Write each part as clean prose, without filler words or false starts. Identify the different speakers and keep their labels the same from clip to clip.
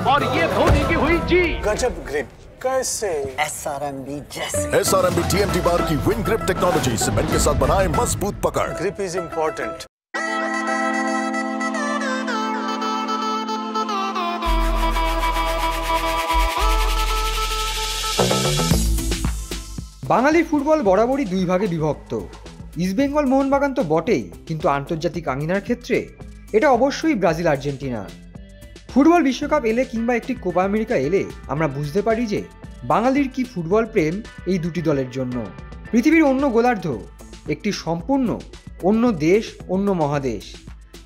Speaker 1: और ये धोनी की हुई जी।
Speaker 2: गजब ग्रिप कैसे?
Speaker 3: SRMB जैसे।
Speaker 4: SRMB TMT बार की विन ग्रिप टेक्नोलॉजी सीमेंट के साथ बनाए मजबूत पकड़।
Speaker 2: Grip is important.
Speaker 5: বাঙালির ফুটবল বরাবরই দুই ভাগে বিভক্ত। ইস্টবেঙ্গল মোহনবাগান তো বটেই, কিন্তু আন্তর্জাতিক আঙিনার ক্ষেত্রে এটা অবশ্যই ব্রাজিল আর্জেন্টিনা। ফুটবল বিশ্বকাপ এলে কিংবা একটি কোপা আমেরিকা এলে আমরা বুঝতে পারি যে বাঙালির কি ফুটবল প্রেম এই দুটি দলের জন্য। পৃথিবীর অন্য গোলার্ধ, একটি সম্পূর্ণ অন্য দেশ, অন্য মহাদেশ,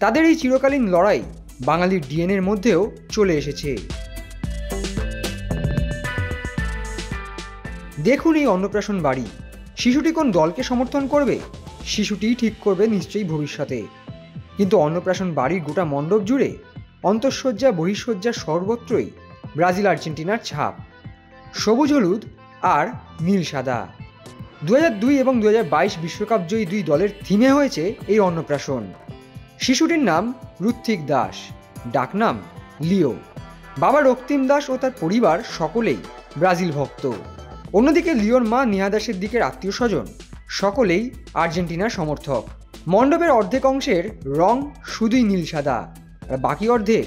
Speaker 5: তাদের এই চিরকালীন লড়াই বাঙালির ডিএনএর মধ্যেও চলে এসেছে। দেখুন এই অন্নপ্রাশন বাড়ি। শিশুটি কোন দলকে সমর্থন করবে শিশুটিই ঠিক করবে নিশ্চয়ই ভবিষ্যতে। কিন্তু অন্নপ্রাশন বাড়ির গোটা মণ্ডপ জুড়ে অন্তঃসজ্জা বহিঃসজ্জা সর্বত্রই ব্রাজিল আর্জেন্টিনার ছাপ, সবুজ হলুদ আর নীল সাদা। 2002 এবং 2022 বিশ্বকাপ জয়ী দুই দলের থিমে হয়েছে এই অন্নপ্রাশন। শিশুটির নাম ঋত্বিক দাস, ডাকনাম লিও। বাবা রক্তিম দাস ও তার পরিবার সকলেই ব্রাজিল ভক্ত। অন্যদিকে লিওর মা নেহা দাসের দিকের আত্মীয় স্বজন সকলেই আর্জেন্টিনার সমর্থক। মণ্ডপের অর্ধেক অংশের রং শুধুই নীল সাদা আর বাকি অর্ধেক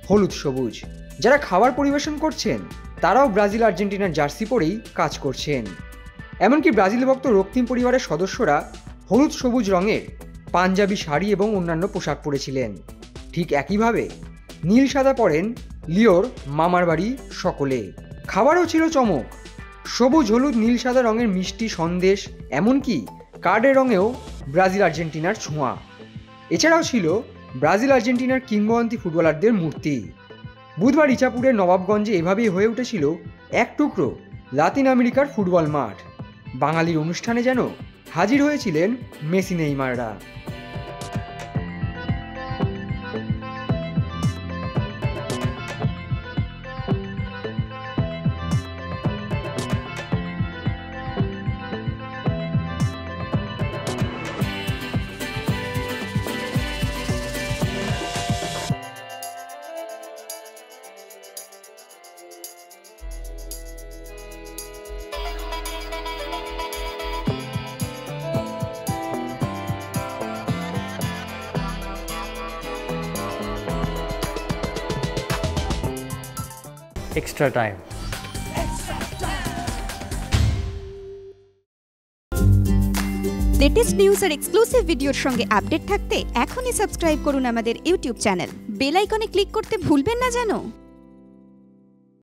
Speaker 5: হলুদ সবুজ। যারা খাবার পরিবেশন করছেন তারাও ব্রাজিল আর্জেন্টিনার জার্সি পরেই কাজ করছেন। এমনকি ব্রাজিল ভক্ত রক্তিম পরিবারের সদস্যরা হলুদ সবুজ রঙের পাঞ্জাবি শাড়ি এবং অন্যান্য পোশাক পরেছিলেন। ঠিক একইভাবে নীল সাদা পরেন লিওর মামার বাড়ি সকলে। খাবারও ছিল চমক, সবুজ হলুদ নীল সাদা রঙের মিষ্টি সন্দেশ, এমনকি কার্ডের রঙেও ব্রাজিল আর্জেন্টিনার ছোঁয়া। এছাড়াও ছিল ব্রাজিল আর্জেন্টিনার কিংবদন্তি ফুটবলারদের মূর্তি। বুধবার ইচাপুরের নবাবগঞ্জে এভাবেই হয়ে উঠেছিল এক টুকরো লাতিন আমেরিকার ফুটবল মাঠ। বাঙালির অনুষ্ঠানে যেন হাজির হয়েছিলেন মেসি নেইমাররা।
Speaker 1: Extra time.
Speaker 6: লেটেস্ট নিউজ আর এক্সক্লুসিভ ভিডিওর সঙ্গে আপডেট থাকতে এখনই সাবস্ক্রাইব করুন আমাদের ইউটিউব চ্যানেল। বেল আইকনে ক্লিক করতে ভুলবেন না যেন।